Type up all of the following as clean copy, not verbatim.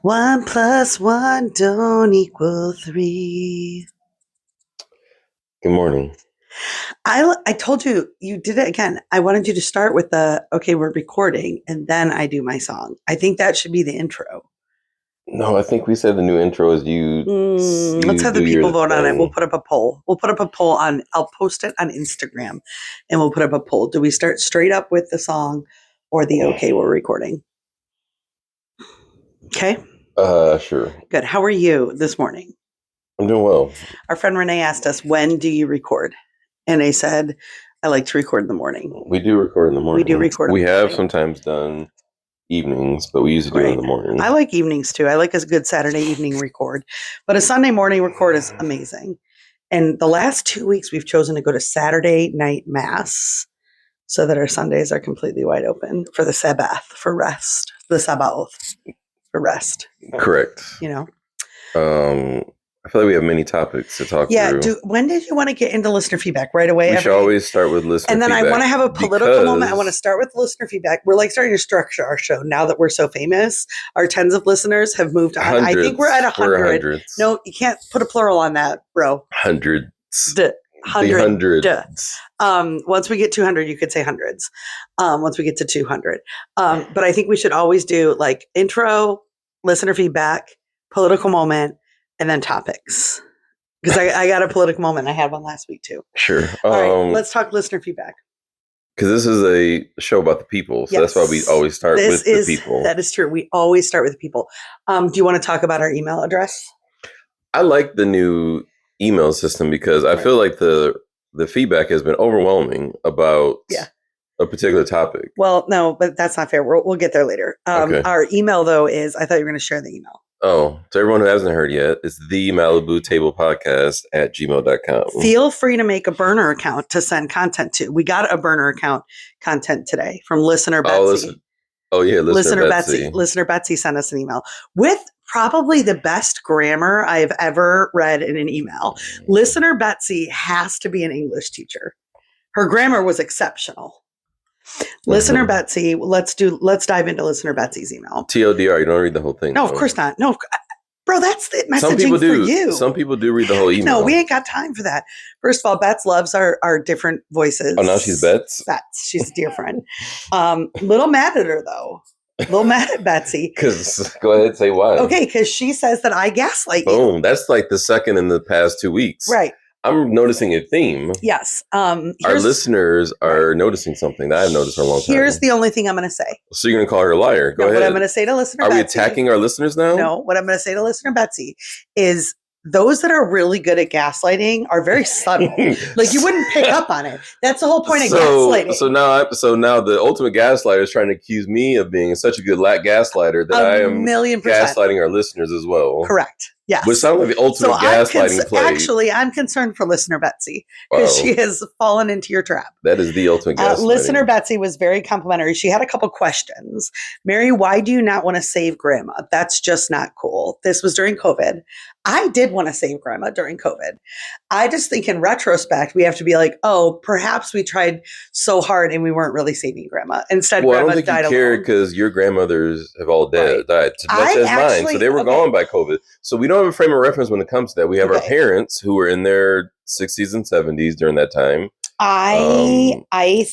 One plus one don't equal three. Good morning. I told you, you did it again. I wanted you to start with okay, we're recording, and then I do my song. I think that should be the intro. No, I think we said the new intro is Let's you have the do people your vote on it. We'll thing. put up a poll. I'll post it on Instagram and we'll put up a poll. Do we start straight up with the song or the okay, we're recording? Okay, Sure. good. How are you this morning? I'm doing well. Our friend Renee asked us, when do you record? And I said, I like to record in the morning. We do record in the morning. We do record in We the have morning. sometimes done evenings, but we usually do it in the morning. I like evenings too. I like a good Saturday evening record, but a Sunday morning record is amazing. And the last 2 weeks, we've chosen to go to Saturday night mass so that our Sundays are completely wide open for the Sabbath, for rest, the Sabbath, for rest. Correct. You know? I feel like we have many topics to talk through. When did you want to get into listener feedback? Right away? We should always start with listener And then feedback. I want to have a political moment. I want to start with listener feedback. We're like starting to structure our show now that we're so famous. Our tens of listeners have moved on. Hundreds. I think we're at 100. Hundreds. No, you can't put a plural on that, bro. Hundreds. Hundreds. Once we get 200, you could say hundreds. Once we get to 200. But I think we should always do like intro, listener feedback, political moment, and then topics. Because I got a political moment. I had one last week too. Sure. All right, let's talk listener feedback. Because this is a show about the people. So that's why we always start with the people. That is true. We always start with the people. Do you want to talk about our email address? I like the new email system because I feel like the feedback has been overwhelming about a particular topic. Well, no, but that's not fair. We'll get there later. Okay. Our email, though, is, I thought you were going to share the email. Oh, to everyone who hasn't heard yet, it's the Malibu Table Podcast at gmail.com. Feel free to make a burner account to send content to. We got a burner account content today from listener Betsy. Listener Betsy. Listener Betsy sent us an email with probably the best grammar I've ever read in an email. Listener Betsy has to be an English teacher. Her grammar was exceptional. Listener Betsy, let's dive into Listener Betsy's email. TLDR, you don't read the whole thing. No, of course not. No, bro, that's the messaging Some people do. for you. Some people do read the whole email. No, we ain't got time for that. First of all, Bets loves our different voices. Oh, now she's Bets? Bets. She's a dear friend. Little mad at her, though. Little mad at Betsy. Because go ahead, say why. Okay, because she says that I gaslight you. Boom. That's like the second in the past 2 weeks. Right. I'm noticing a theme. Yes. Our listeners are noticing something that I've noticed for a long time. Here's the only thing I'm going to say. So you're going to call her a liar. Go ahead. What I'm going to say to listener Betsy. Are we attacking our listeners now? No. What I'm going to say to listener Betsy is those that are really good at gaslighting are very subtle. Like you wouldn't pick up on it. That's the whole point of gaslighting. So now the ultimate gaslighter is trying to accuse me of being such a good gaslighter that I am gaslighting our listeners as well. Correct. Yes. Which sounds like the ultimate gaslighting play. Actually, I'm concerned for listener Betsy because she has fallen into your trap. That is the ultimate gaslighting. Listener Betsy was very complimentary. She had a couple questions. Mary, why do you not want to save grandma? That's just not cool. This was during COVID. I did want to save grandma during COVID. I just think in retrospect, we have to be like, oh, perhaps we tried so hard and we weren't really saving grandma. Instead, grandma I don't think died you cared because your grandmothers have all died as much as mine. So they were gone by COVID. So we don't have a frame of reference when it comes to that. We have our parents who were in their 60s and 70s during that time. I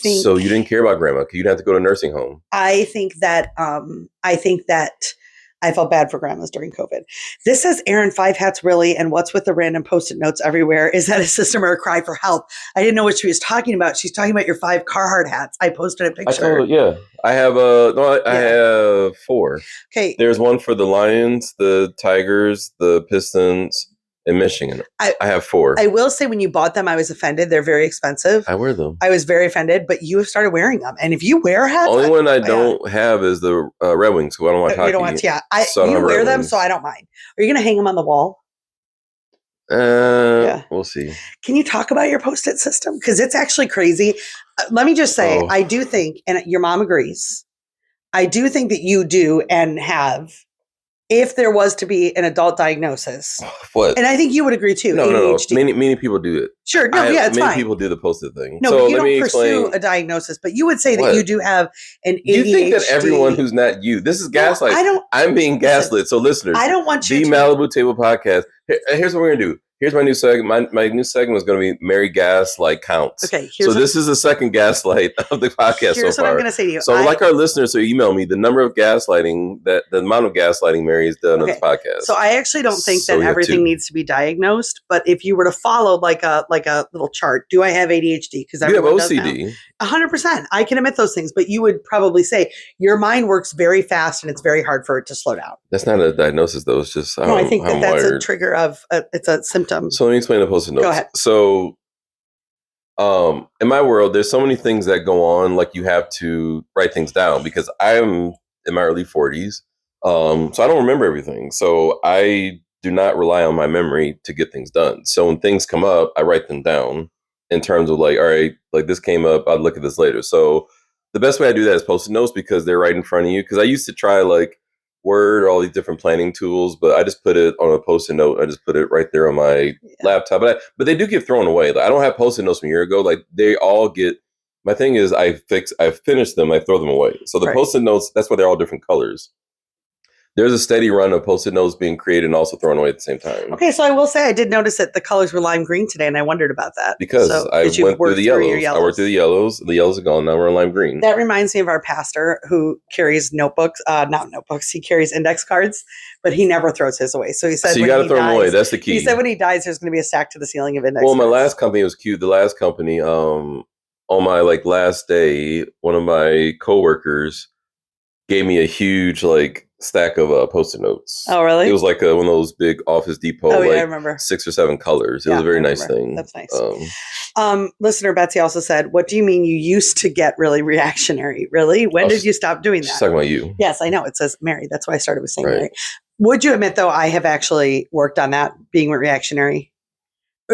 think so. You didn't care about grandma because you'd have to go to a nursing home. I think that I felt bad for grandmas during COVID. This says Aaron 5 hats really, and what's with the random post-it notes everywhere? Is that a system or a cry for help? I didn't know what she was talking about. She's talking about your 5 Carhartt hats. I posted a picture. I have I have 4. Okay. There's one for the Lions, the Tigers, the Pistons, in Michigan. I have 4. I will say when you bought them, I was offended. They're very expensive. I wear them. I was very offended, but you have started wearing them. And if you wear hats, only one I don't have is the Red Wings. Who I don't want to talk to. You wear them, so I don't mind. Are you going to hang them on the wall? We'll see. Can you talk about your post-it system? Because it's actually crazy. Let me just say, I do think, and your mom agrees, I do think that you do and have if there was to be an adult diagnosis, what? And I think you would agree too. ADHD. No. Many people do it. Sure, no, yeah, it's many fine. people do the post-it thing. No, so but you don't pursue a diagnosis, but you would say that you do have an ADHD. You think that everyone who's not you? This is gaslight. I'm being gaslit. So listeners, I don't want you. The Malibu Table Podcast. Here's what we're gonna do. Here's my new segment. My new segment is going to be Mary Gaslight Counts. Okay. So this is the second gaslight of the podcast so far. Here's what I'm going to say to you. So like our listeners who email me, the number of gaslighting, the amount of gaslighting Mary has done on this podcast. So I actually don't think that everything needs to be diagnosed. But if you were to follow like a little chart, do I have ADHD? Because you have OCD. 100%. I can admit those things. But you would probably say your mind works very fast and it's very hard for it to slow down. That's not a diagnosis though. It's just no, I think that's wired. A trigger of it's a symptom. So let me explain the post-it notes. Go ahead. So, in my world, there's so many things that go on. Like you have to write things down because I'm in my early 40s, so I don't remember everything. So I do not rely on my memory to get things done. So when things come up, I write them down in terms of like, all right, like this came up, I'll look at this later. So the best way I do that is post-it notes because they're right in front of you. Because I used to try like Word or all these different planning tools, but I just put it on a post-it note. I just put it right there on my laptop. But they do get thrown away. Like, I don't have post-it notes from a year ago. Like they all get. My thing is, I finish them, I throw them away. So the post-it notes, that's why they're all different colors. There's a steady run of post-it notes being created and also thrown away at the same time. Okay, so I will say I did notice that the colors were lime green today, and I wondered about that. Because I went through the yellows. I worked through the yellows. The yellows are gone. Now we're on lime green. That reminds me of our pastor who carries notebooks, not notebooks. He carries index cards, but he never throws his away. So he said, so you got to throw them away. That's the key. He said when he dies, there's going to be a stack to the ceiling of index cards. Well, my last company was cute. The last company, on my like last day, one of my coworkers gave me a huge like stack of post-it notes. Oh, really? It was like one of those big Office Depot, I like remember. 6 or 7 colors. It was a very nice thing. That's nice. Listener Betsy also said, what do you mean you used to get really reactionary? Really? When did you stop doing that? She's talking about you. Yes, I know. It says Mary. That's why I started with saying Mary. Would you admit, though, I have actually worked on that, being reactionary?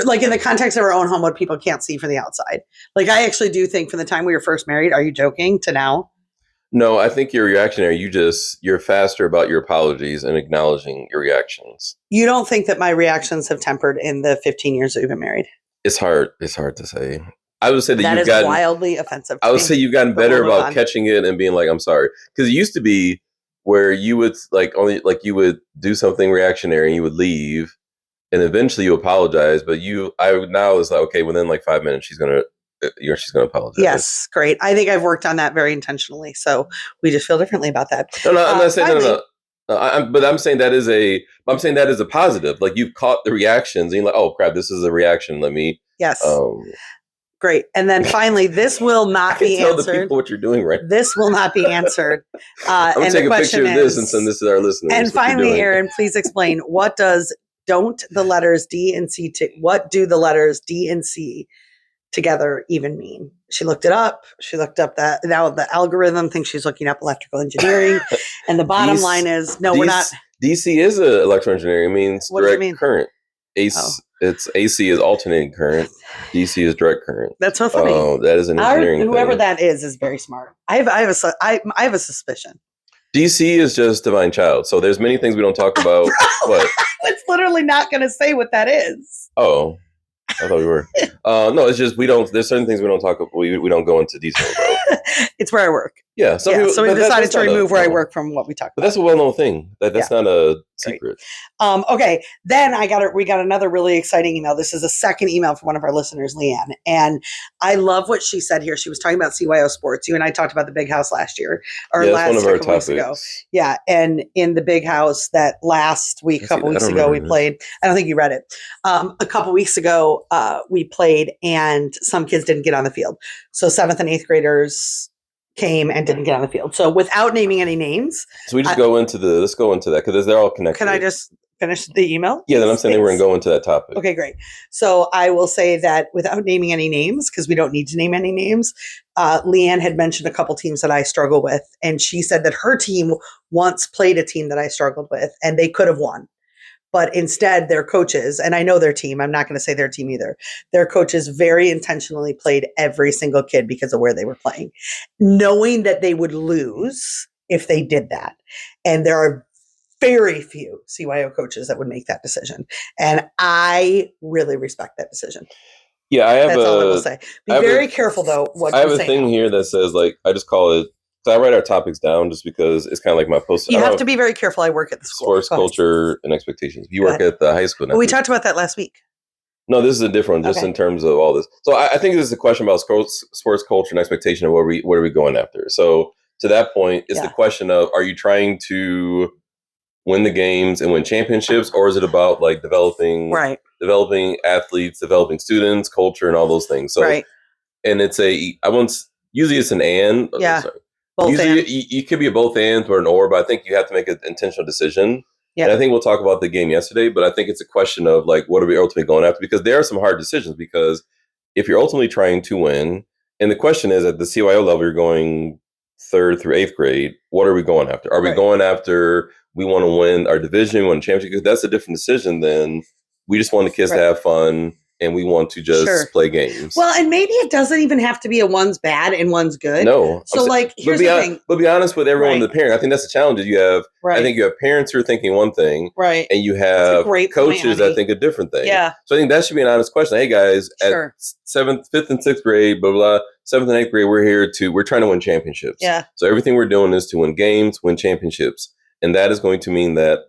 Like in the context of our own home, what people can't see from the outside. Like I actually do think from the time we were first married, are you joking, to now? No, I think you're reactionary. You're faster about your apologies and acknowledging your reactions. You don't think that my reactions have tempered in the 15 years that we've been married? It's hard. It's hard to say. I would say that you've gotten wildly offensive. I would say you've gotten better about catching it and being like, I'm sorry. Because it used to be where you would you would do something reactionary and you would leave and eventually you apologize. But now it's like, okay, within like 5 minutes, she's going to apologize. Yes, great. I think I've worked on that very intentionally. So we just feel differently about that. No, I'm not saying no. But I'm saying that is a positive. Like you've caught the reactions and you're like, oh crap, this is a reaction. Let me. Yes. Great. And then finally, this will not be answered. Tell the people what you're doing right. This will not be answered. I'm going to take a picture of this and send this to our listeners. And finally, Aaron, please explain what do the letters D and C together even mean? She looked it up. She looked up that now the algorithm thinks she's looking up electrical engineering. And the bottom line is, no, we're not. DC is electrical engineering. It means direct current. It's AC is alternating current. DC is direct current. That's so funny. Oh, that is an engineering whoever thing. that is very smart. I have a suspicion. DC is just divine child. So there's many things we don't talk about. What? It's literally not going to say what that is. Oh. I thought we were. No, it's just there's certain things we don't talk about. We don't go into detail about. It's where I work. Yeah. So we decided to remove where I work from what we talked about. But that's a well-known thing. That's not a secret. Okay. Then we got another really exciting email. This is a second email from one of our listeners, Leanne. And I love what she said here. She was talking about CYO Sports. You and I talked about the Big House last year. Last one of our topics. Ago. Yeah. And in the Big House that last week, a couple weeks ago, we played. I don't think you read it. A couple weeks ago, we played and some kids didn't get on the field. So 7th and 8th graders came and didn't get on the field. So without naming any names. So we just let's go into that because they're all connected. Can I just finish the email? Yeah, then I'm saying we're going to go into that topic. Okay, great. So I will say that without naming any names, because we don't need to name any names, Leanne had mentioned a couple teams that I struggle with. And she said that her team once played a team that I struggled with and they could have won. But instead, their coaches, and I know their team, I'm not going to say their team either, their coaches very intentionally played every single kid because of where they were playing, knowing that they would lose if they did that. And there are very few CYO coaches that would make that decision. And I really respect that decision. Yeah, That's all I will say. Be very careful, though, I what have you a say thing now. here that says like I just call it. So I write our topics down just because it's kind of like my post. You have to be very careful. I work at the school. Sports culture and expectations. You work at the high school. But we talked about that last week. No, this is a different one, just in terms of all this. So I think this is a question about sports culture and expectation of what are we going after. So to that point, it's the question of, are you trying to win the games and win championships, or is it about like developing athletes, developing students, culture, and all those things? So, and it's usually it's an and. Yeah. Usually you could be a both and or an or, but I think you have to make an intentional decision. Yeah. And I think we'll talk about the game yesterday, but I think it's a question of like, what are we ultimately going after? Because there are some hard decisions, because if you're ultimately trying to win, and the question is at the CYO level, you're going 3rd through 8th grade, what are we going after? Are we going after, we want to win our division, win a championship? Because that's a different decision than we just want the kids to have fun and we want to just play games. Well, and maybe it doesn't even have to be a one's bad and one's good. No. So here's the thing. But be honest with everyone, the parent. I think that's the challenge. You have, I think you have parents who are thinking one thing, and you have coaches that think a different thing. Yeah. So I think that should be an honest question. Hey guys, at 7th, 5th, and 6th grade, blah, blah, 7th and 8th grade, we're trying to win championships. Yeah. So everything we're doing is to win games, win championships. And that is going to mean that,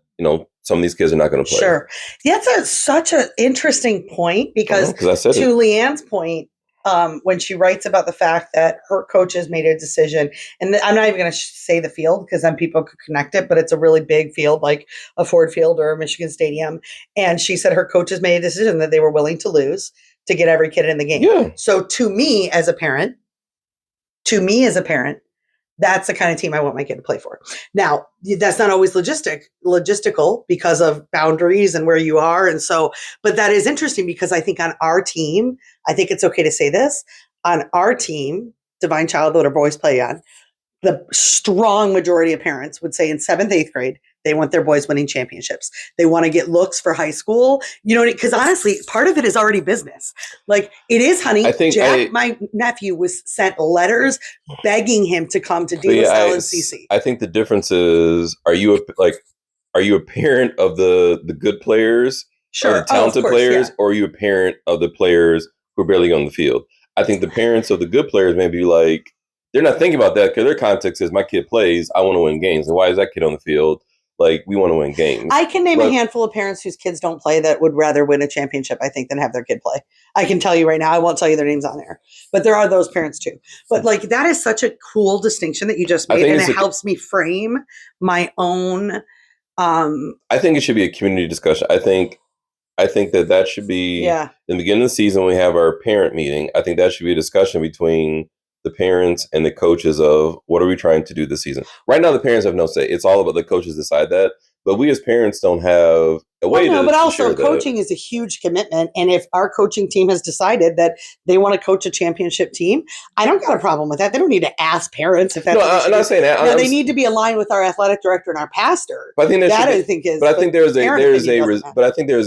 some of these kids are not going to play. Sure. That's such an interesting point, because to Leanne's point, when she writes about the fact that her coaches made a decision, and I'm not even going to say the field because then people could connect it, but it's a really big field like a Ford Field or a Michigan Stadium. And she said her coaches made a decision that they were willing to lose to get every kid in the game. Yeah. So to me as a parent, that's the kind of team I want my kid to play for. Now, that's not always logistical because of boundaries and where you are. And so, but that is interesting, because I think on our team, I think it's okay to say this, on our team, Divine Childhood or Boys Play On, the strong majority of parents would say in 7th, 8th grade, they want their boys winning championships. They want to get looks for high school, because honestly, part of it is already business. Like it is, honey. Jack, my nephew, was sent letters begging him to come to De La Salle and CC. I think the difference is, are you a parent of the good players, or the talented players, or are you a parent of the players who are barely on the field? I think the parents of the good players may be like, they're not thinking about that because their context is, my kid plays, I want to win games. And why is that kid on the field? Like, we want to win games. I can name a handful of parents whose kids don't play that would rather win a championship, I think, than have their kid play. I can tell you right now. I won't tell you their names on air, but there are those parents too. But that is such a cool distinction that you just made, and it helps me frame my own. I think it should be a community discussion. I think that should be in the beginning of the season when we have our parent meeting. I think that should be a discussion between the parents and the coaches of, what are we trying to do this season? Right now, the parents have no say. It's all about the coaches decide that. But we as parents don't have a way to but also share coaching is a huge commitment. And if our coaching team has decided that they want to coach a championship team, I don't got a problem with that. They don't need to ask parents if that's I'm not saying that. No, they need to be aligned with our athletic director and our pastor. But I think I think there's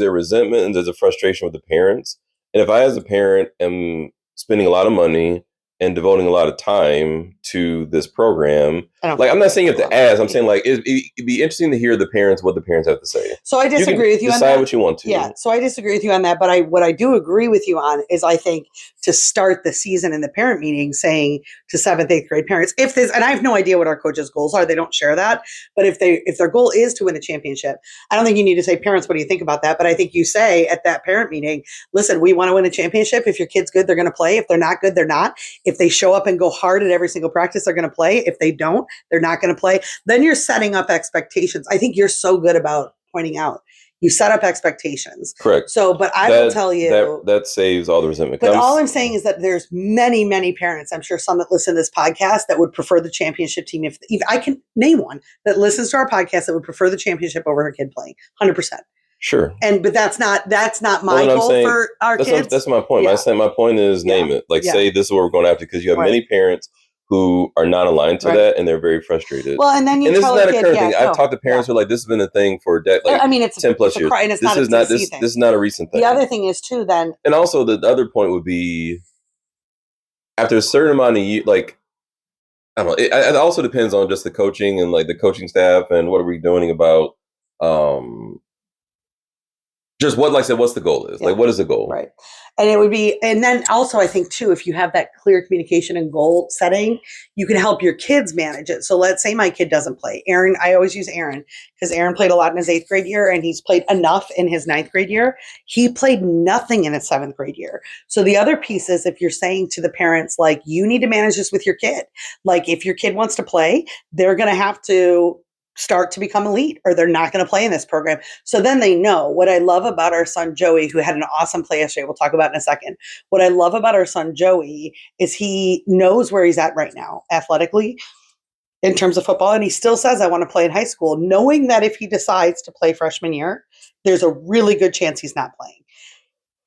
a resentment and there's a frustration with the parents. And if I, as a parent, am spending a lot of money and devoting a lot of time to this program, I'm not saying you have to ask. I'm saying it'd be interesting to hear what the parents have to say. So I disagree with you on that. Decide what you want to. Yeah. So I disagree with you on that. But what I do agree with you on is, I think, to start the season in the parent meeting saying to 7th, 8th grade parents, and I have no idea what our coaches' goals are. They don't share that. But if their goal is to win a championship, I don't think you need to say, parents, what do you think about that? But I think you say at that parent meeting, listen, we want to win a championship. If your kid's good, they're going to play. If they're not good, they're not. If they show up and go hard at every single practice, they're going to play. If they don't, they're not going to play. Then you're setting up expectations. I think you're so good about pointing out you set up expectations. Correct. So, but I will tell you that saves all the resentment. But all I'm saying is that there's many, many parents, I'm sure some that listen to this podcast, that would prefer the championship team. If I can name one that listens to our podcast that would prefer the championship over her kid playing, 100%. Sure. But that's not my goal for our kids. That's my point. Yeah. My point is name it. Say this is what we're going after, because you have many parents who are not aligned to that, and they're very frustrated. Well, and then this is not a current thing. I've talked to parents who are like, this has been a thing for it's 10 plus years. And it's this is not a recent thing. The other thing is too, then, and also the other point would be, after a certain amount of I don't know. It also depends on just the coaching and the coaching staff and what are we doing about Um, just what, like I said, what's the goal is? Yeah. Like, what is the goal? Right. And it would be, and then also I think too, if you have that clear communication and goal setting, you can help your kids manage it. So let's say my kid doesn't play. Aaron, I always use Aaron because Aaron played a lot in his 8th grade year and he's played enough in his 9th grade year. He played nothing in his 7th grade year. So the other piece is if you're saying to the parents, like, you need to manage this with your kid. Like, if your kid wants to play, they're going to have to start to become elite or they're not going to play in this program. So then they know. What I love about our son Joey, who had an awesome play yesterday, we'll talk about in a second. What I love about our son Joey is he knows where he's at right now athletically in terms of football. And he still says, I want to play in high school, knowing that if he decides to play freshman year, there's a really good chance he's not playing.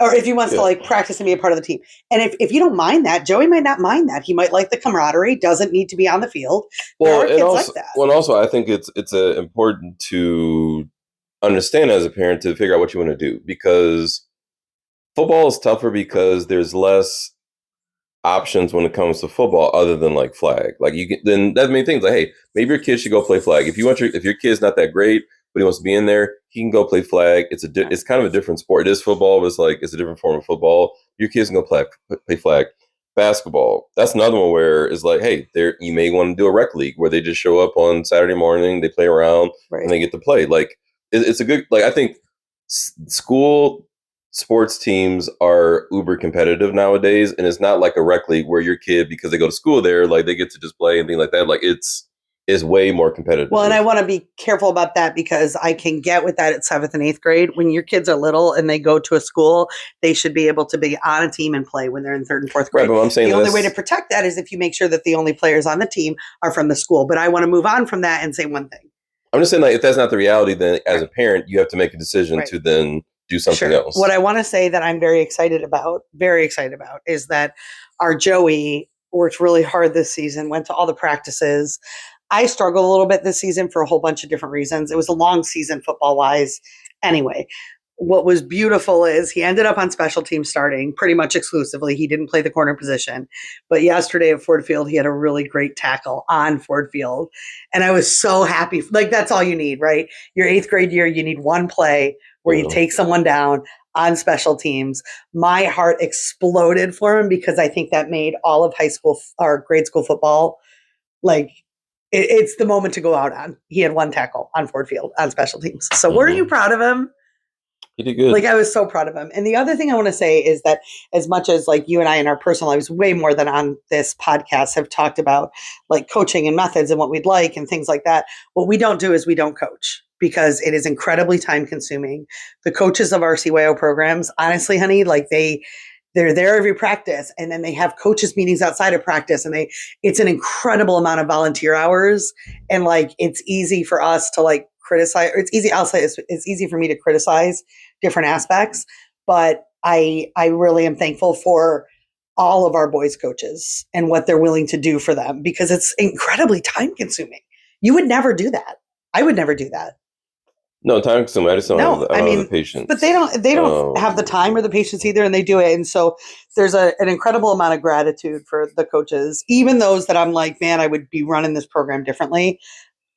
Or if he wants to like practice and be a part of the team. And if you don't mind that, Joey might not mind that. He might like the camaraderie, doesn't need to be on the field. Well, there are kids also, like that. Well, also, I think it's important to understand as a parent to figure out what you want to do, because football is tougher because there's less options when it comes to football other than like flag. Like you can, then that many things like, hey, maybe your kid should go play flag. If your kid's not that great, but he wants to be in there, he can go play flag. It's kind of a different sport. It is football, but it's a different form of football. Your kids can go play flag. Basketball, that's another one where it's like, hey, there you may want to do a rec league where they just show up on Saturday morning, they play around, and they get to play. Like it's a good, like, I think school sports teams are uber competitive nowadays, and it's not like a rec league where your kid, because they go to school there, like they get to just play and things like that. Like it's way more competitive. Well, and I want to be careful about that because I can get with that at 7th and 8th grade. When your kids are little and they go to a school, they should be able to be on a team and play when they're in 3rd and 4th grade. Right, but I'm saying the only way to protect that is if you make sure that the only players on the team are from the school. But I want to move on from that and say one thing. I'm just saying, like, if that's not the reality, then as a parent, you have to make a decision to then do something else. What I want to say that I'm very excited about, is that our Joey worked really hard this season, went to all the practices. I struggled a little bit this season for a whole bunch of different reasons. It was a long season football-wise. Anyway, what was beautiful is he ended up on special teams starting pretty much exclusively. He didn't play the corner position. But yesterday at Ford Field, he had a really great tackle on Ford Field. And I was so happy. Like, that's all you need, right? Your 8th grade year, you need one play where you take someone down on special teams. My heart exploded for him because I think that made all of high school or grade school football like – it's the moment to go out on. He had one tackle on Ford Field on special teams. So were you proud of him? He did good. Like, I was so proud of him. And the other thing I want to say is that as much as like you and I in our personal lives, way more than on this podcast, have talked about like coaching and methods and what we'd like and things like that, what we don't do is we don't coach because it is incredibly time consuming. The coaches of our CYO programs, honestly, honey, like they're there every practice, and then they have coaches meetings outside of practice, and it's an incredible amount of volunteer hours. And like, it's easy for us to like criticize, or I'll say it's easy for me to criticize different aspects, but I really am thankful for all of our boys coaches and what they're willing to do for them, because it's incredibly time consuming. You would never do that. I would never do that. No, time consuming. I just don't have the patience. But they don't have the time or the patience either, and they do it. And so there's an incredible amount of gratitude for the coaches, even those that I'm like, man, I would be running this program differently.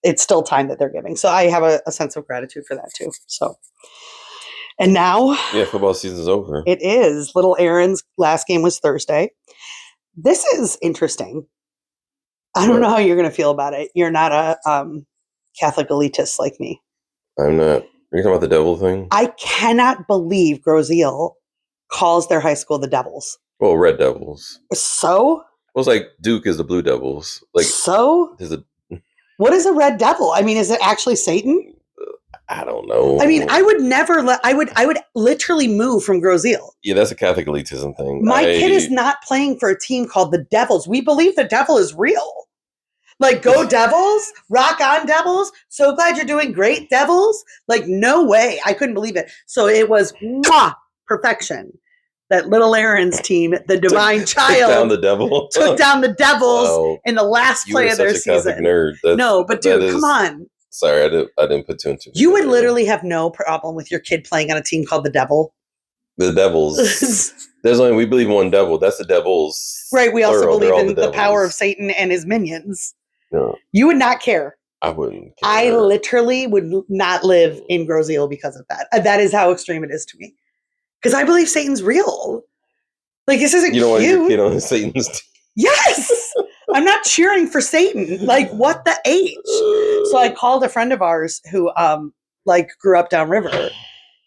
It's still time that they're giving. So I have a sense of gratitude for that too. So, and now, yeah, football season's over. It is. Little Aaron's last game was Thursday. This is interesting. I don't know how you're going to feel about it. You're not a Catholic elitist like me. I'm not. Are you talking about the devil thing? I cannot believe Grozeal calls their high school the Devils. Well, Red Devils. So? Well, it's like Duke is the Blue Devils. Like, so? What is a Red Devil? I mean, is it actually Satan? I don't know. I mean, I would never I would literally move from Grozeal. Yeah, that's a Catholic elitism thing. My kid is not playing for a team called the Devils. We believe the devil is real. Like, go Devils, rock on Devils. So glad you're doing great, Devils. Like, no way. I couldn't believe it. So it was perfection. That little Aaron's team, the divine child, took down the Devils in the last play of their season. Nerd. No, but dude, come on. Sorry, I didn't put two and two. You would literally have no problem with your kid playing on a team called the Devil. The Devils. We believe in one devil. That's the Devils. Right. We also believe in the power of Satan and his minions. No. You would not care. I wouldn't I care. literally would not live in Grosse Ile because of that. That is how extreme it is to me. Because I believe Satan's real. Like, this isn't You don't want your cute. kid on Satan's team. Yes. I'm not cheering for Satan. Like, what the H? So I called a friend of ours who like grew up downriver,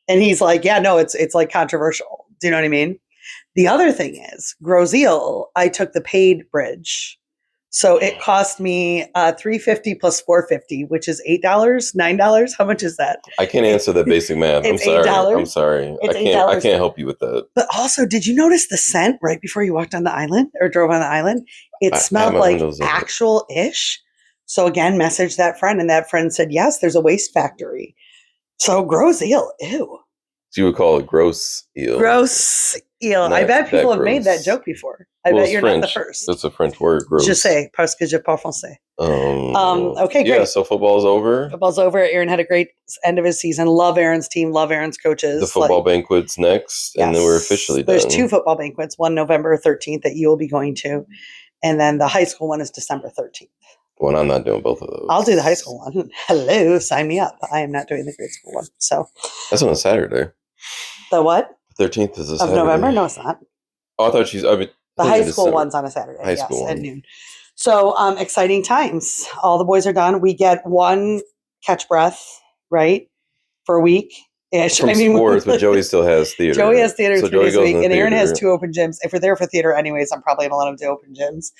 and he's like, yeah, no, it's like controversial. Do you know what I mean? The other thing is, Grosse Ile, I took the paid bridge. So it cost me $350 plus $450, which is $8, $9. How much is that? I can't answer that basic math. I'm It's sorry. $8. I'm sorry. It's I $8. can't help you with that. But also, did you notice the scent right before you walked on the island or drove on the island? It I had smelled my like windows up. actual ish. So again, messaged that friend, and that friend said, yes, there's a waste factory. So Grosse Ile, ew. So you would call it gross eel. Grosse Ile. I Not bet people that have made that gross. joke before. I Well, bet it's you're French. not the first. That's a French word, gross. Je sais, parce que je parle français. Okay, Yeah, great. so football's over. Football's over. Aaron had a great end of his season. Love Aaron's team. Love Aaron's coaches. The football banquet's next, and then we're officially done. There's 2 football banquets. One November 13th that you will be going to, and then the high school one is December 13th. Well, I'm not doing both of those. I'll do the high school one. Hello, sign me up. I am not doing the grade school one. So that's on a Saturday. the what? 13th is a Of Saturday. November? No, it's not. Oh, I thought she's. I mean, The high school one's on a Saturday. High school yes, one. at noon. So exciting times. All the boys are done. We get one catch breath, right, for a week. Ish. From sports, but Joey still has theater. Joey has theater so 3 days a week, and Aaron has theater. 2 open gyms. If we're there for theater anyways, I'm probably going to let him do open gyms.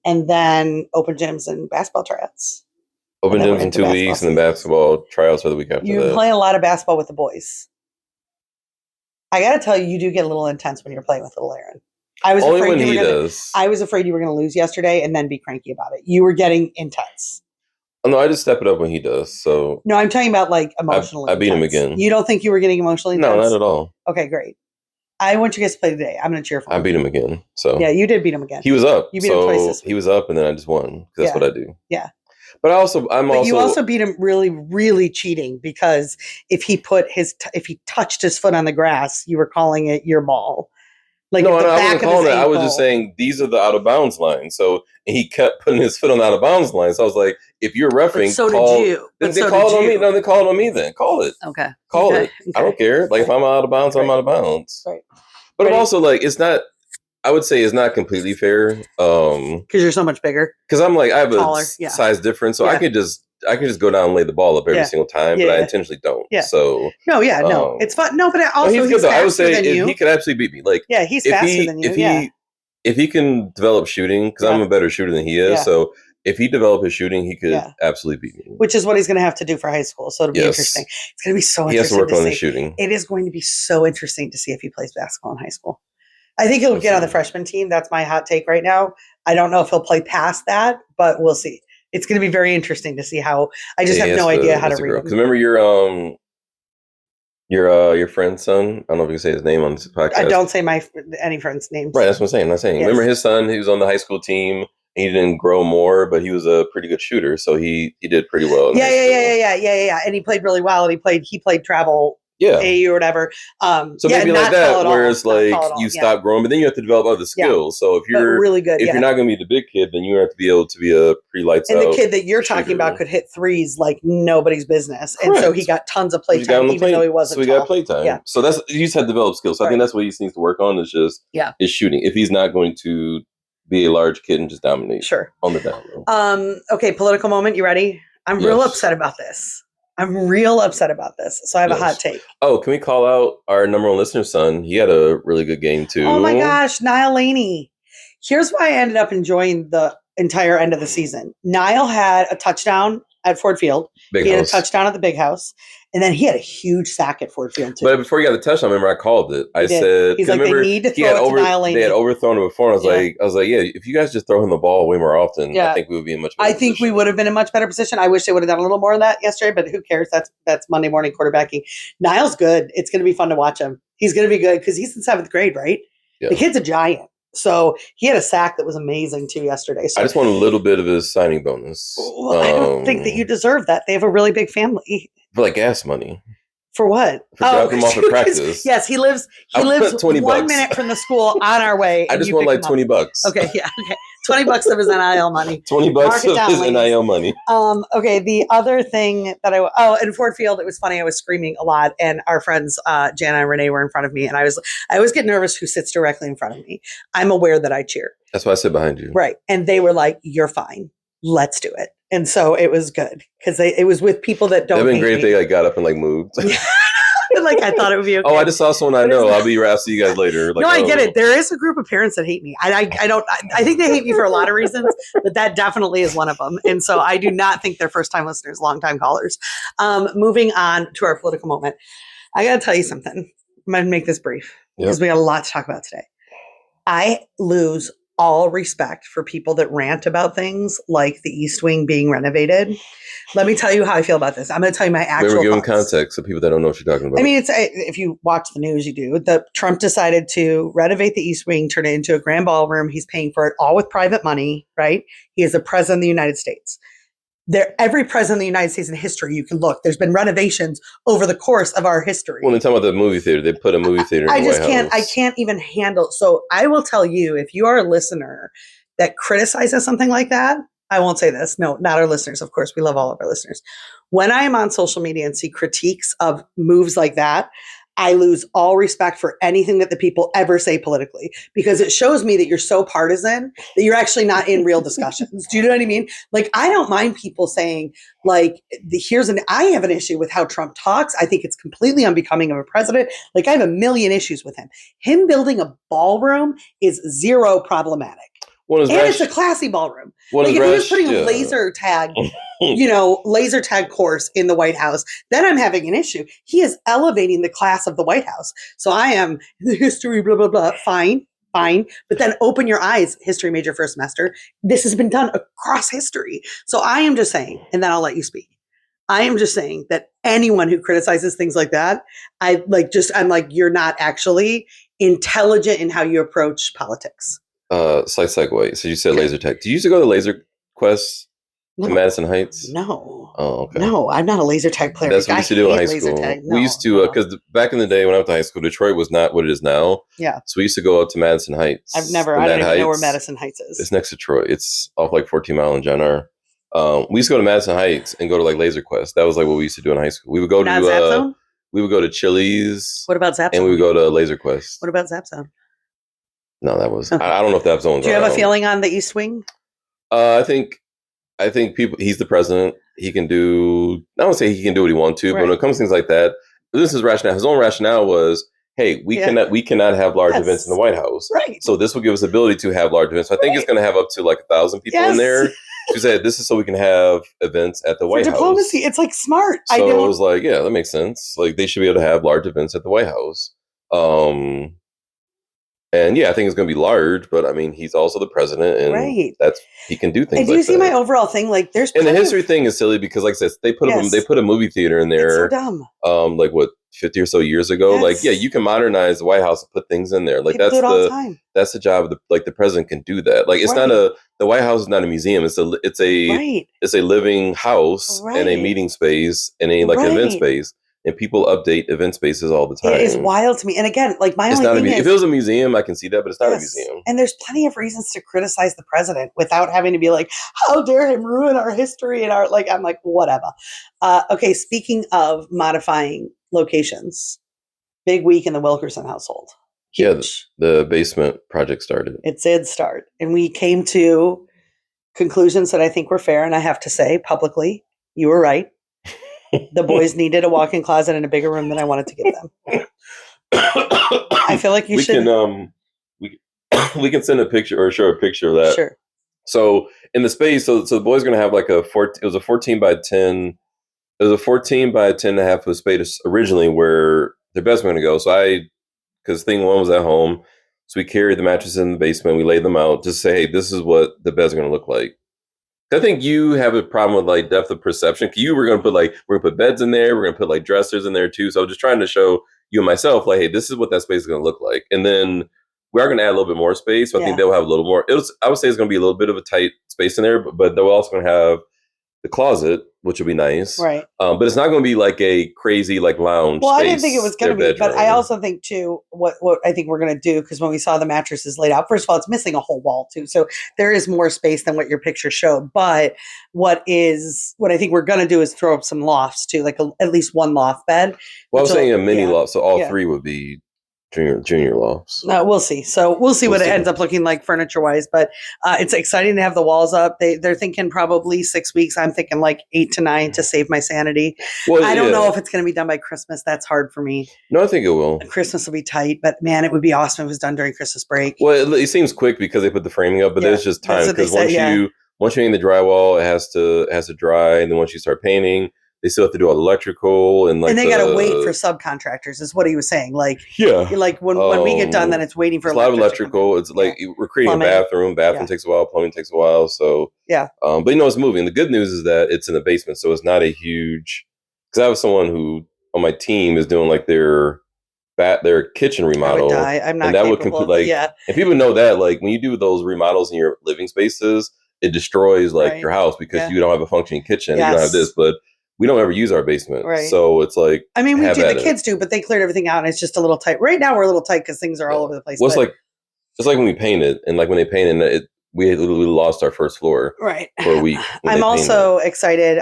And then open gyms and basketball tryouts. Open gyms in 2 weeks, and then basketball tryouts for the week after that. You're playing a lot of basketball with the boys. I got to tell you, you do get a little intense when you're playing with little Aaron. I was Only afraid when you were he gonna, does. I was afraid you were going to lose yesterday and then be cranky about it. You were getting intense. Oh, no, I just step it up when he does. So no, I'm talking about like emotionally. I beat him intense. again. You don't think you were getting emotionally intense? No, not at all. Okay, great. I want you guys to play today. I'm going to cheer for him. I beat him again. So yeah, you did beat him again. He was up. You beat him twice this week. He was up, and then I just won because that's what I do. Yeah. But you also beat him really, really cheating because if he touched his foot on the grass, you were calling it your ball. Like no, I wasn't calling that. I was just saying these are the out of bounds lines. So and he kept putting his foot on the out of bounds line. So I was like, if you're reffing, so did you. Then they call it on me. No, they call it on me. Then call it. Okay. Call it. I don't care. Like if I'm out of bounds, I'm out of bounds. Right. But I'm also like, it's not. I would say it's not completely fair. Because you're so much bigger. Because I'm like I have taller, a size difference, so I could just go down and lay the ball up every single time, but I intentionally don't. Yeah. So no, it's fun. No, but also he's good though. I would say you. he could absolutely beat me. Like he's faster than you. If he can develop shooting, because I'm a better shooter than he is, so if he developed his shooting, he could absolutely beat me. Which is what he's going to have to do for high school. So it'll be interesting. It's going to be so interesting. He has to work on his shooting. It is going to be so interesting to see if he plays basketball in high school. I think he'll get on the freshman team. That's my hot take right now. I don't know if he'll play past that, but we'll see. It's going to be very interesting to see how. I just have no idea how to read him. Because remember your friend's son. I don't know if you can say his name on this podcast. I don't say any friend's names. Right, that's what I'm saying. I'm not saying. Yes. Remember his son? He was on the high school team. He didn't grow more, but he was a pretty good shooter, so he did pretty well. Yeah. And he played really well. And he played travel. AU or whatever. So maybe like that, where it's like you stop growing, but then you have to develop other skills. So if you're really good, if you're not going to be the big kid, then you have to be able to be a pretty lights out. And the kid that you're talking about could hit threes like nobody's business, and so he got tons of play time, even though he wasn't. So he got play time. Yeah. So he just had to develop skills. So I think that's what he needs to work on. Is just his shooting. If he's not going to be a large kid and just dominate, on the down low. Okay, political moment. You ready? I'm real upset about this. So I have a hot take. Oh, can we call out our number one listener, son? He had a really good game too. Oh my gosh, Niall Laney. Here's why I ended up enjoying the entire end of the season. Niall had a touchdown at Ford Field. He had a touchdown at the Big House. And then he had a huge sack at Ford Field too. But before he got the touchdown, remember I called it. I said, he's like, they need to throw it to Niall Laney. They had overthrown it before. And I was like, yeah, if you guys just throw him the ball way more often, I think we would be in much better position. We would have been in a much better position. I wish they would have done a little more of that yesterday, but who cares? That's Monday morning quarterbacking. Niall's good. It's going to be fun to watch him. He's going to be good because he's in 7th grade, right? Yeah. The kid's a giant. So he had a sack that was amazing too yesterday. So I just want a little bit of his signing bonus. Well, I don't think that you deserve that. They have a really big family. For like gas money. For what? For dropping him off at practice. Yes, he lives I want 20 1 bucks. minute from the school on our way. I and just you want pick like him up. 20 bucks. Okay, yeah, okay. $20 of his NIL money. 20 bucks Mark it of down, his ladies. NIL money. Okay, the other thing that in Ford Field, it was funny. I was screaming a lot, and our friends Jana and Renee were in front of me, and I always get nervous who sits directly in front of me. I'm aware that I cheer. That's why I sit behind you. Right, and they were like, "You're fine. Let's do it." And so it was good because it was with people that don't. It'd been great me. if they like got up and like moved. Like I thought it would be okay. Oh, I just saw someone I know. I'll see you guys later. Like, no, I get it. There is a group of parents that hate me. I don't. I think they hate me for a lot of reasons, but that definitely is one of them. And so I do not think they're first time listeners, long time callers. Moving on to our political moment, I got to tell you something. I'm going to make this brief because we got a lot to talk about today. I lose all respect for people that rant about things like the East Wing being renovated. Let me tell you how I feel about this. I'm going to tell you my actual. We were giving thoughts. context to people that don't know what you're talking about. I mean, if you watch the news, you do. Trump decided to renovate the East Wing, turn it into a grand ballroom. He's paying for it all with private money, right? He is the president of the United States. Every president of the United States in history, you can look. There's been renovations over the course of our history. When they talk about the movie theater, they put a movie theater in the White House. I can't even handle. So I will tell you, if you are a listener that criticizes something like that, I won't say this. No, not our listeners. Of course, we love all of our listeners. When I am on social media and see critiques of moves like that, I lose all respect for anything that the people ever say politically, because it shows me that you're so partisan that you're actually not in real discussions. Do you know what I mean? Like, I don't mind people saying, like, I have an issue with how Trump talks. I think it's completely unbecoming of a president. Like, I have a million issues with him. Him building a ballroom is zero problematic. It's a classy ballroom. Like, if he was putting a laser tag, laser tag course in the White House, then I'm having an issue. He is elevating the class of the White House. So I am the history, blah, blah, blah. Fine. But then open your eyes, history major first semester. This has been done across history. So I am just saying, and then I'll let you speak. I am just saying that anyone who criticizes things like that, I'm like, you're not actually intelligent in how you approach politics. Slight segue. So you said laser tag. Do you used to go to Laser Quest in Madison Heights? No. Oh, okay. No, I'm not a laser tag player. That's what we used to do in high school. We used to, because back in the day when I went to high school, Detroit was not what it is now. Yeah. So we used to go up to Madison Heights. I don't even know where Madison Heights is. It's next to Troy. It's off like 14 Mile and John R. We used to go to Madison Heights and go to like Laser Quest. That was like what we used to do in high school. We would go to we would go to Chili's. What about Zap Zone? And we would go to Laser Quest. What about Zap Zone? No, that was. I don't know if that zone's. Do you have a feeling on the East Wing? I think people. He's the president. He can do. I don't say he can do what he wants to, but when it comes to things like that, this is rationale. His own rationale was, hey, we cannot have large events in the White House, right? So this will give us the ability to have large events. So I think it's going to have up to like 1,000 people in there. She said, "This is so we can have events at the White House." Diplomacy, it's like smart. So it was like, yeah, that makes sense. Like they should be able to have large events at the White House. And yeah, I think it's going to be large, but I mean, he's also the president, and he can do things. And do you see my overall thing? Like, there's and the history thing is silly because, like I said, they put a movie theater in there. It's so dumb. Like what, 50 or so years ago? Yes. Like, yeah, you can modernize the White House and put things in there. Like People do it all the time. That's the job of the president can do that. Like it's not the White House is not a museum. It's a living house and a meeting space and a event space. And people update event spaces all the time. It is wild to me. And again, like my only thing is, if it was a museum, I can see that, but it's not a museum. And there's plenty of reasons to criticize the president without having to be like, how dare him ruin our history and our, like, I'm like, whatever. Okay, speaking of modifying locations, big week in the Wilkerson household. Huge. Yeah, the basement project started. It did start. And we came to conclusions that I think were fair. And I have to say publicly, you were right. The boys needed a walk-in closet and a bigger room than I wanted to give them. I feel like we can send a picture or show a picture of that. Sure. So in the space, so the boys are going to have like it was a 14 by 10. It was a 14 by 10 and a half foot space originally where their bed's going to go. So because thing one was at home. So we carried the mattresses in the basement. We laid them out just to say, hey, this is what the bed's going to look like. I think you have a problem with like depth of perception. You were going to we're going to put beds in there. We're going to put like dressers in there too. So I'm just trying to show you and myself like, hey, this is what that space is going to look like. And then we are going to add a little bit more space. So I think they'll have a little more. I would say it's going to be a little bit of a tight space in there, but they're also going to have the closet, which will be nice. Right. But it's not going to be like a crazy like lounge Well, I didn't think it space, was going their to be, but I bedroom. also think too what I think we're going to do, because when we saw the mattresses laid out, first of all, it's missing a whole wall too, so there is more space than what your picture showed. But what I think we're going to do is throw up some lofts too, like at least one loft bed. Well, I was saying a mini Yeah, loft, so all yeah. three would be junior lofts. We'll see. So we'll see We'll what it see. ends up looking like furniture wise, but it's exciting to have the walls up. They're thinking probably 6 weeks. I'm thinking like 8 to 9 to save my sanity. Well, I don't know yeah. if it's going to be done by Christmas. That's hard for me. No, I think it will. Christmas will be tight, but man, it would be awesome if it was done during Christmas break. Well, it seems quick because they put the framing up, but Yeah, there's just time that's what they because said. Yeah, once you hang the drywall, it has to dry, and then once you start painting, they still have to do all the electrical and like and they got to wait for the subcontractors, is what he was saying. yeah. Like when we get done, then it's waiting for It's a lot of electric to come in. electrical. It's like Yeah. we're creating Plumbing. a bathroom. Bathroom Yeah. takes a while. Plumbing takes a while. So Yeah. but it's moving. The good news is that it's in the basement, so it's not a huge. Because I have someone who on my team is doing like their kitchen I would remodel, die. I'm not and that would capable complete of it. like. Yeah. And people know that like when you do those remodels in your living spaces, it destroys like Right. your house because Yeah. you don't have a functioning kitchen. You don't have Yes. this, but we don't ever use our basement, Right. so it's like I mean, we have do. at The it. kids do, but they cleared everything out, and it's just a little tight. Right now, we're a little tight because things are all over the place. Well, it's but- like when we painted, and like when they painted it, we literally lost our first floor right for a week. when I'm they also excited.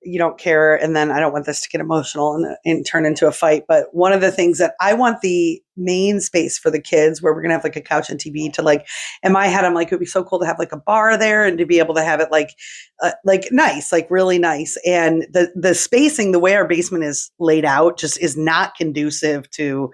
You don't care, and then I don't want this to get emotional and turn into a fight. But one of the things that I want the main space for the kids, where we're gonna have like a couch and TV, to like. In my head, I'm like, it would be so cool to have like a bar there and to be able to have it like nice, like really nice. And the spacing, the way our basement is laid out, just is not conducive to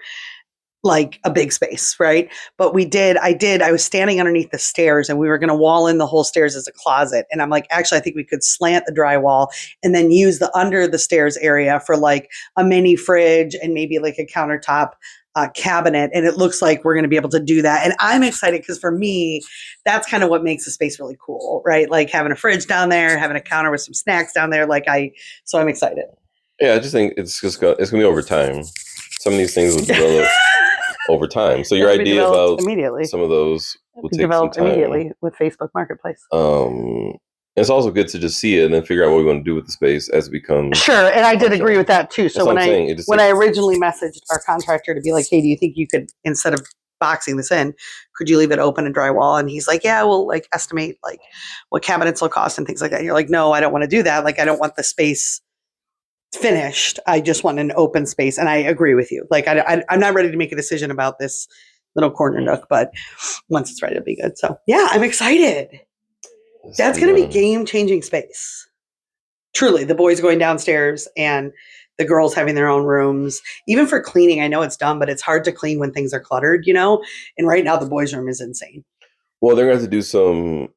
like a big space, right? But I was standing underneath the stairs and we were going to wall in the whole stairs as a closet. And I'm like, actually, I think we could slant the drywall and then use the under the stairs area for like a mini fridge and maybe like a countertop cabinet. And it looks like we're going to be able to do that. And I'm excited because for me, that's kind of what makes the space really cool, right? Like having a fridge down there, having a counter with some snacks down there. So I'm excited. Yeah, I just think it's gonna be over time. Some of these things will develop over time. So your idea about immediately. some of those will take developed some time. immediately with Facebook Marketplace. It's also good to just see it and then figure out what we want to do with the space as it becomes. Sure, and I did agree with that too. So when I originally messaged our contractor to be like, "Hey, do you think you could, instead of boxing this in, could you leave it open and drywall?" And he's like, "Yeah, we'll like estimate like what cabinets will cost and things like that." And you're like, "No, I don't want to do that. Like, I don't want the space finished. I just want an open space." And I agree with you. Like, I'm not ready to make a decision about this little corner nook, but once it's ready, it'll be good. So yeah, I'm excited. That's going to be game-changing space. Truly, the boys going downstairs and the girls having their own rooms. Even for cleaning, I know it's dumb, but it's hard to clean when things are cluttered, you know? And right now, the boys' room is insane. Well, they're going to have to do some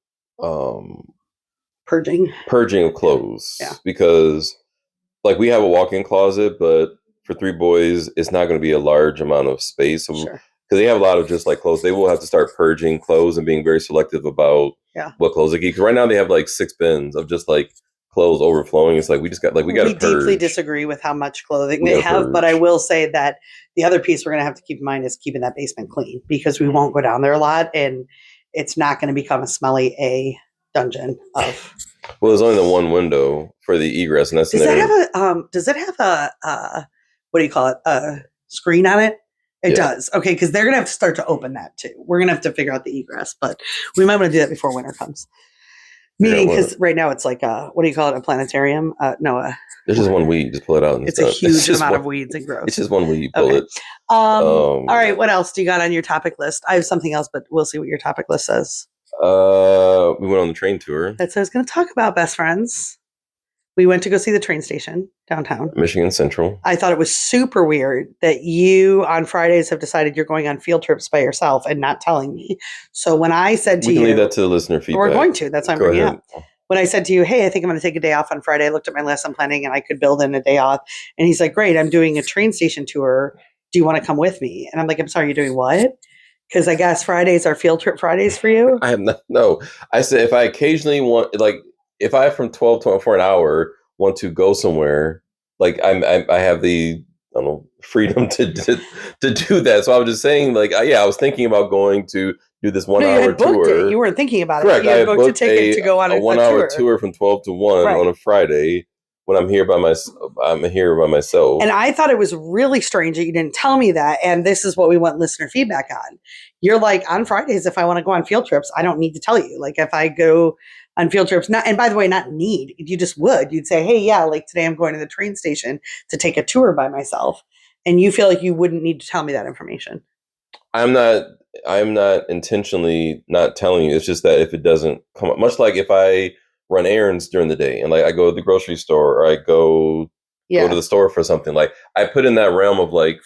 purging of clothes. Yeah. Because, like, we have a walk-in closet, but for 3 boys, it's not going to be a large amount of space. So, sure. Because they have a lot of just like clothes. They will have to start purging clothes and being very selective about what clothes they keep. Because right now they have like 6 bins of just like clothes overflowing. It's like we got to purge. We deeply disagree with how much clothing they have, but I will say that the other piece we're going to have to keep in mind is keeping that basement clean, because we won't go down there a lot and it's not going to become a smelly dungeon of. Well, there's only the one window for the egress, and that's does it have a what do you call it, a screen on it? It does. Okay, because they're going to have to start to open that too. We're going to have to figure out the egress, but we might want to do that before winter comes. Meaning, because right now it's like what do you call it? A planetarium? There's just one weed. Just pull it out. It's a huge amount of weeds and gross. It's just one weed. Pull it. All right. What else do you got on your topic list? I have something else, but we'll see what your topic list says. We went on the train tour. That's what I was going to talk about, best friends. We went to go see the train station downtown. Michigan Central. I thought it was super weird that you on Fridays have decided you're going on field trips by yourself and not telling me. So when I said to you... We can leave that to the listener feedback. We're going to. That's why I'm bringing it up. When I said to you, hey, I think I'm going to take a day off on Friday, I looked at my list, I'm planning, and I could build in a day off. And he's like, great, I'm doing a train station tour. Do you want to come with me? And I'm like, I'm sorry, you're doing what? Because I guess Fridays are field trip Fridays for you? I have no. I said if I occasionally want, like, if I from 12 to for an hour want to go somewhere, like I have the freedom to do that. So I was just saying, like, I was thinking about going to do this No, you 1 hour had booked it. tour. You weren't thinking about it. Correct. You I had had booked a booked ticket to go on a a 1 hour tour. tour from 12 to 1 Right. on a Friday when I'm here by myself. And I thought it was really strange that you didn't tell me that. And this is what we want listener feedback on. You're like, on Fridays, if I want to go on field trips, I don't need to tell you. Like, if I go on field trips, not, and by the way, not need, you just would. You'd say, hey, yeah, like today I'm going to the train station to take a tour by myself. And you feel like you wouldn't need to tell me that information. I'm not I'm not intentionally not telling you. It's just that if it doesn't come up, much like if I run errands during the day and like I go to the grocery store or I go to Yeah. the store for something, like I put in that realm of like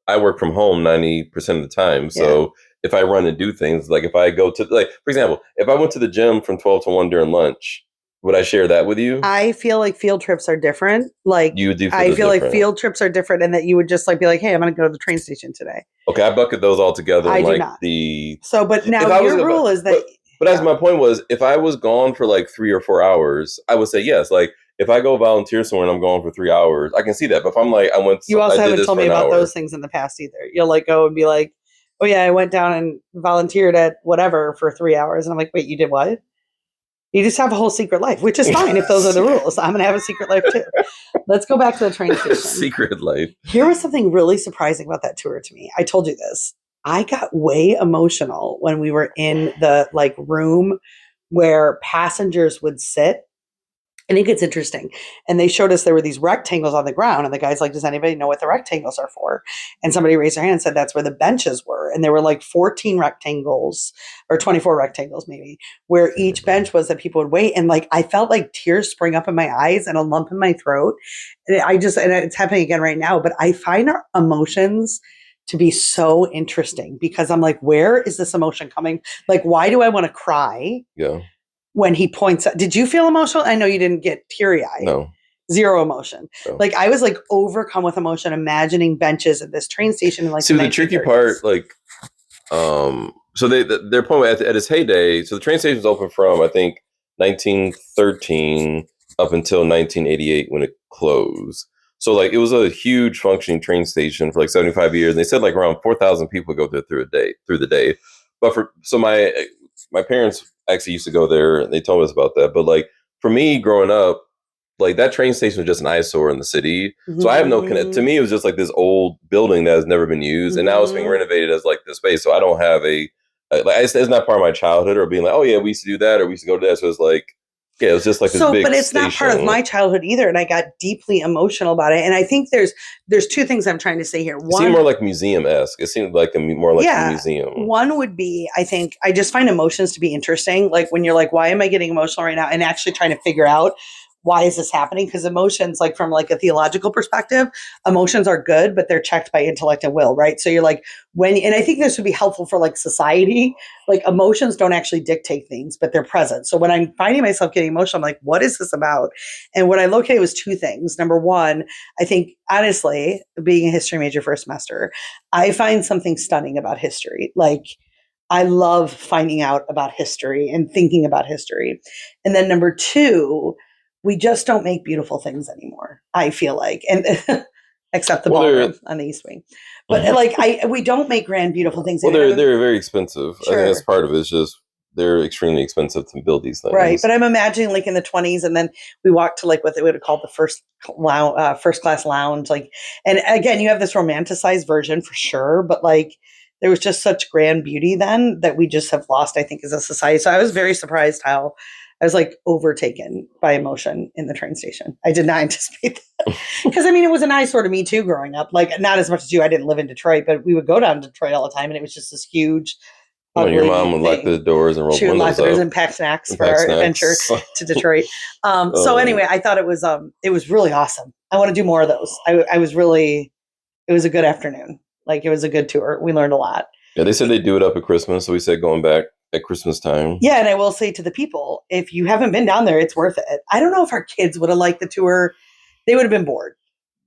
I work from home 90% of the time. Yeah. So if I run and do things, like if I go to like for example, if I went to the gym from 12 to 1 during lunch, would I share that with you? I feel like field trips are different. Like, You would do feel I this feel like different. field trips are different and that you would just like be like, hey, I'm going to go to the train station today. Okay, I bucket those all together I in do like not. the So, but now if I was your gonna, rule is that, but as yeah, my point was, if I was gone for like 3 or 4 hours, I would say yes. Like if I go volunteer somewhere and I'm gone for 3 hours, I can see that. But if I'm like you I also did haven't this told for me an about hour. those things in the past either. You'll like go and be like, oh yeah, I went down and volunteered at whatever for 3 hours. And I'm like, wait, you did what? You just have a whole secret life, which is fine if those are the rules. I'm going to have a secret life too. Let's go back to the train station. Secret life. Here was something really surprising about that tour to me. I told you this. I got way emotional when we were in the like room where passengers would sit. I think it's interesting. And they showed us there were these rectangles on the ground. And the guy's like, does anybody know what the rectangles are for? And somebody raised their hand and said that's where the benches were. And there were like 14 rectangles or 24 rectangles, maybe, where each bench was that people would wait. And like, I felt like tears spring up in my eyes and a lump in my throat. And and it's happening again right now. But I find our emotions to be so interesting because I'm like, where is this emotion coming? Like, why do I want to cry? Yeah. When he points out, did you feel emotional? I know you didn't get teary eyed. No. Zero emotion. No. Like I was like overcome with emotion, imagining benches at this train station in like See, the the tricky 1930s. part, like, so their point at its heyday. So the train station was open from I think 1913 up until 1988 when it closed. So like it was a huge functioning train station for like 75 years. And they said like around 4,000 people go there through the day. But my parents actually used to go there and they told us about that. But like for me growing up, like that train station was just an eyesore in the city. So I have no connect. To Mm-hmm. me, it was just like this old building that has never been used, and now it's being Mm-hmm. renovated as like this space. So I don't have like it's not part of my childhood or being like, oh yeah, we used to do that or we used to go to that. So it's like, yeah, it was just like this So, big but it's not part of station. my childhood either, and I got deeply emotional about it. And I think there's two things I'm trying to say here. It seemed One, more like museum esque. It seemed like more like a yeah, museum. one would be I think I just find emotions to be interesting. Like when you're like, why am I getting emotional right now? And actually trying to figure out why is this happening? Because emotions, like from like a theological perspective, emotions are good, but they're checked by intellect and will, right? So you're like and I think this would be helpful for like society. Like emotions don't actually dictate things, but they're present. So when I'm finding myself getting emotional, I'm like, what is this about? And what I located was two things. Number one, I think honestly, being a history major for a semester, I find something stunning about history. Like I love finding out about history and thinking about history. And then number two, we just don't make beautiful things anymore. I feel like, and except the Well, ballroom on the East Wing, but like we don't make grand, beautiful things anymore. they're very expensive. I think that's Sure. part of it. It's just they're extremely expensive to build these Right, things. but I'm imagining like in the 20s, and then we walked to like what they would have called the first class lounge. Like, and again, you have this romanticized version for sure, but like there was just such grand beauty then that we just have lost, I think, as a society. So I was very surprised how I was like overtaken by emotion in the train station. I did not anticipate that because I mean it was an eyesore to me too growing up. Like not as much as you. I didn't live in Detroit, but we would go down to Detroit all the time, and it was just this huge No, your ugly mom would lock the thing. doors and roll She the would lock windows the doors up and pack snacks and for pack our adventure snacks. to Detroit. So Um, anyway, I thought it was really awesome. I want to do more of those. I was really it was a good afternoon. Like it was a good tour. We learned a lot. yeah, they said they do it up at Christmas, so we said going back at Christmas time. Yeah, and I will say to the people, if you haven't been down there, it's worth it. I don't know if our kids would have liked the tour. They would have been bored.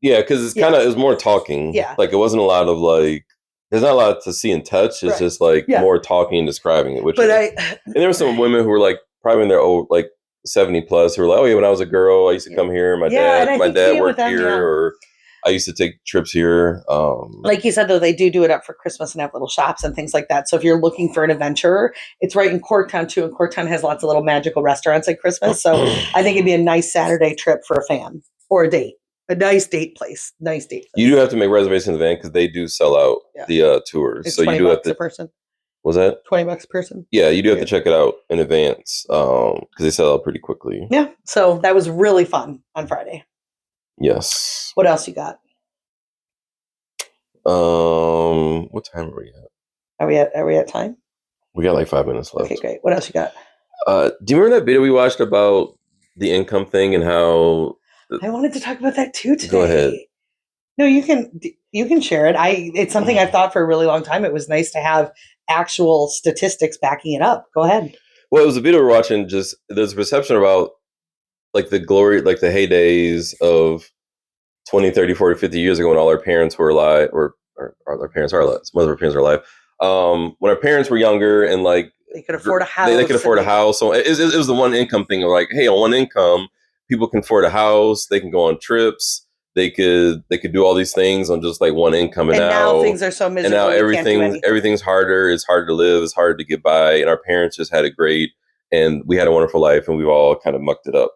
Yeah, because it's Yeah. kind of it was more talking. Yeah. Like it wasn't a lot of like. There's not a lot to see and touch. It's Right. just like Yeah. more talking and describing it. But And there were some women who were like probably in their old like 70 plus who were like, oh yeah, when I was a girl, I used to come here. Yeah, and I My think dad seeing it with worked them, here, yeah. or I used to take trips here. Like you said, though, they do it up for Christmas and have little shops and things like that. So if you're looking for an adventure, it's right in Corktown too. And Corktown has lots of little magical restaurants at Christmas. So I think it'd be a nice Saturday trip for a fan or a date. A nice date place. Nice date place. You do have to make reservations in advance because they do sell out the tours. It's so you do have to. A person. Was that $20 a person? Yeah, you do have to check it out in advance because they sell out pretty quickly. Yeah. So that was really fun on Friday. Yes. What else you got? What time are we at? Are we at time? We got like 5 minutes left. Okay, great. What else you got? Do you remember that video we watched about the income thing and how? I wanted to talk about that too today. Go ahead. No, you can share it. It's something I've thought for a really long time. It was nice to have actual statistics backing it up. Go ahead. Well, it was a video we're watching. Just there's a perception about like the glory, like the heydays of 20, 30, 40, 50 years ago when all our parents were alive, or our parents are alive. Some of our parents are alive. When our parents were younger and like they could afford a house. They could afford a house. So it was the one income thing of like, hey, on one income, people can afford a house. They can go on trips. They could do all these things on just like one income. And now things are so miserable. And now everything's harder. It's harder to live. It's harder to get by. And our parents just had it great. And we had a wonderful life. And we've all kind of mucked it up.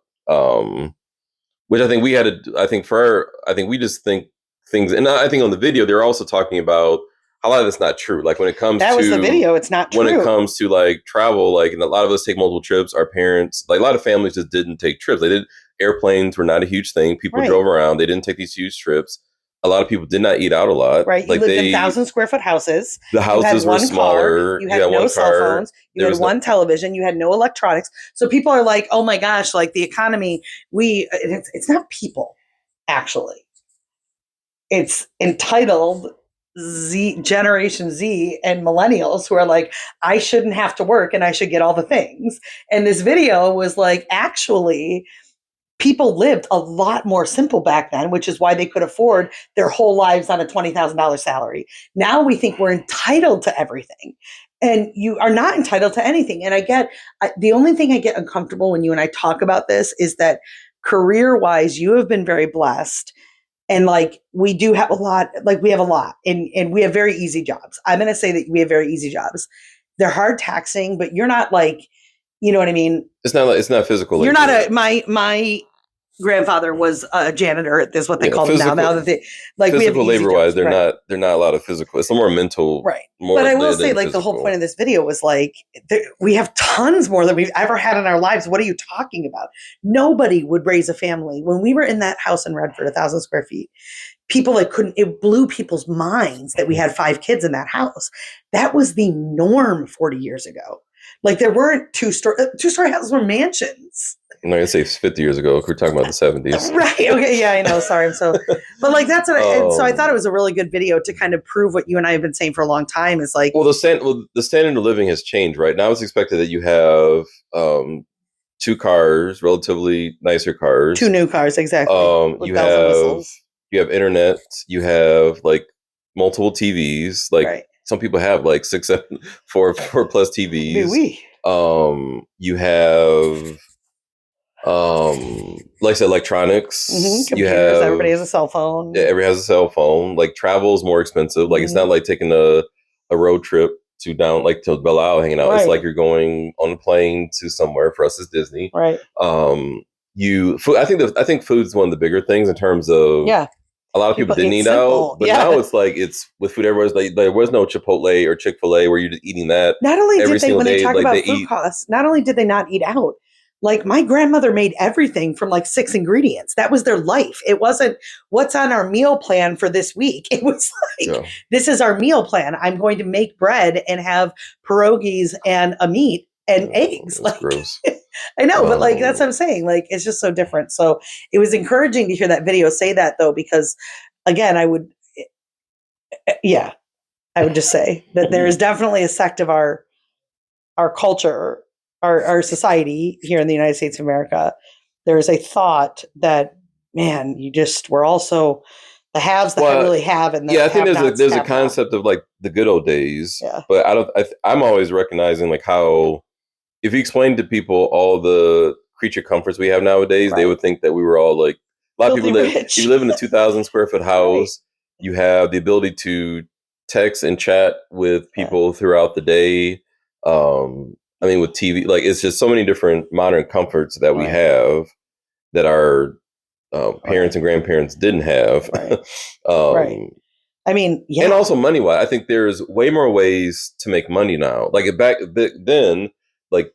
Which I think we had to, I think we just think things. And I think on the video, they're also talking about a lot of it's not true. Like when it comes that was the video, it's not true. When it comes to like travel, like, and a lot of us take multiple trips. Our parents, like a lot of families just didn't take trips. They did. Airplanes were not a huge thing. People drove around. They didn't take these huge trips. A lot of people did not eat out a lot. Right. You lived in 1,000 square foot houses. The houses were smaller. You had no cell phones. You had one television. You had no electronics. So people are like, oh my gosh, like the economy, it's not people, actually. It's entitled Generation Z and millennials who are like, I shouldn't have to work and I should get all the things. And this video was like, actually, people lived a lot more simple back then, which is why they could afford their whole lives on a $20,000 salary. Now we think we're entitled to everything, and you are not entitled to anything. And the only thing I get uncomfortable when you and I talk about this is that career-wise, you have been very blessed. And like, we do have a lot, like we have a lot and we have very easy jobs. I'm going to say that we have very easy jobs. They're hard taxing, but you're not like, you know what I mean? It's not physical labor. You're not my grandfather was a janitor. Is what they call them now. Now that they like physical labor wise, they're not a lot of physical. It's more mental, right? But I will say, like physical. The whole point of this video was like we have tons more than we've ever had in our lives. What are you talking about? Nobody would raise a family when we were in that house in Redford, 1,000 square feet. People it blew people's minds that we had 5 kids in that house. That was the norm 40 years ago. Like there weren't two-story houses were mansions. I'm not gonna say 50 years ago. We're talking about the 70s. Right. Okay. Yeah, I know. Sorry. But like that's what. So I thought it was a really good video to kind of prove what you and I have been saying for a long time. Is like, the standard of living has changed, right? Now it's expected that you have 2 cars, relatively nicer cars, 2 new cars, exactly. You have internet. You have like multiple TVs. Like some people have like 6, 7, 4 plus TVs. You have. Like I said, electronics. Computers, you have everybody has a cell phone. Yeah, everybody has a cell phone. Like travel is more expensive. Like it's not like taking a road trip to Belle Isle hanging out. Right. It's like you're going on a plane to somewhere. For us, it's Disney. Right. I think food's one of the bigger things in terms of a lot of people didn't eat out, but now it's like it's with food. Everyone's like there was no Chipotle or Chick-fil-A where you're just eating that. Not only did they, when they talk about food costs, not only did they not eat out. Like my grandmother made everything from like 6 ingredients. That was their life. It wasn't what's on our meal plan for this week. It was like, this is our meal plan. I'm going to make bread and have pierogies and a meat and eggs. Like, gross. I know, but like, that's what I'm saying. Like, it's just so different. So it was encouraging to hear that video say that though, because again, I would just say that there is definitely a sect of our culture, our society here in the United States of America, there is a thought that, man, we're also the haves that really have. And I think there's a concept of like the good old days, but I'm always recognizing like how, if you explain to people all the creature comforts we have nowadays, they would think that we were all like, A lot of Filthy people live. rich. If you live in a 2,000 square foot house, you have the ability to text and chat with people throughout the day. I mean, with TV, like it's just so many different modern comforts that we have that our parents and grandparents didn't have. Right. I mean, yeah. And also money wise, I think there's way more ways to make money now. Like then, like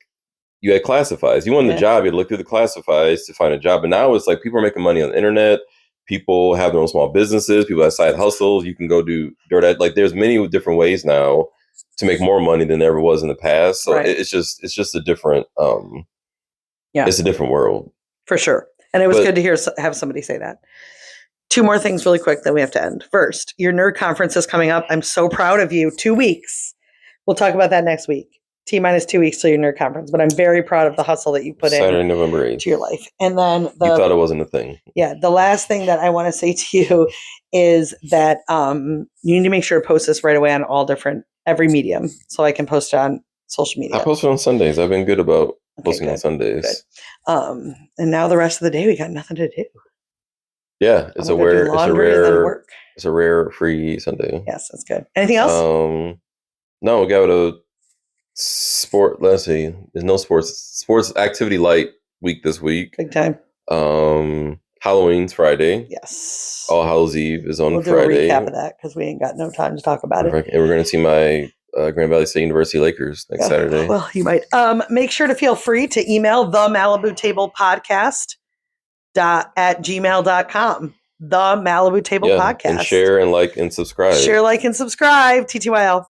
you had classifieds. You wanted the job, you had to look through the classifieds to find a job. But now it's like people are making money on the internet. People have their own small businesses. People have side hustles. You can go do DoorDash. Like there's many different ways now to make more money than there ever was in the past. So it's just a different it's a different world for sure. And it was good to have somebody say that. 2 more things really quick, then we have to end. First, your nerd conference is coming up. I'm so proud of you. 2 weeks. We'll talk about that next week. T-minus 2 weeks till your nerd conference, but I'm very proud of the hustle that you put Saturday, November 8th. To your life. And then you thought it wasn't a thing. Yeah. The last thing that I want to say to you is that you need to make sure to post this right away on every medium so I can post it on social media. I post it on Sundays. I've been good about posting on Sundays. Good. And now the rest of the day we got nothing to do. Yeah, it's a rare free Sunday. Yes, that's good. Anything else? No, we got a sport. Let's see. There's no sports activity light week this week. Big time. Halloween's Friday. Yes. All Hallows Eve is on Friday. We'll do a recap of that because we ain't got no time to talk about it. And we're going to see my Grand Valley State University Lakers next Saturday. Well, you might. Make sure to feel free to email the Malibu Table Podcast at gmail.com. The Malibu Table Podcast. And share and like and subscribe. Share, like, and subscribe. TTYL.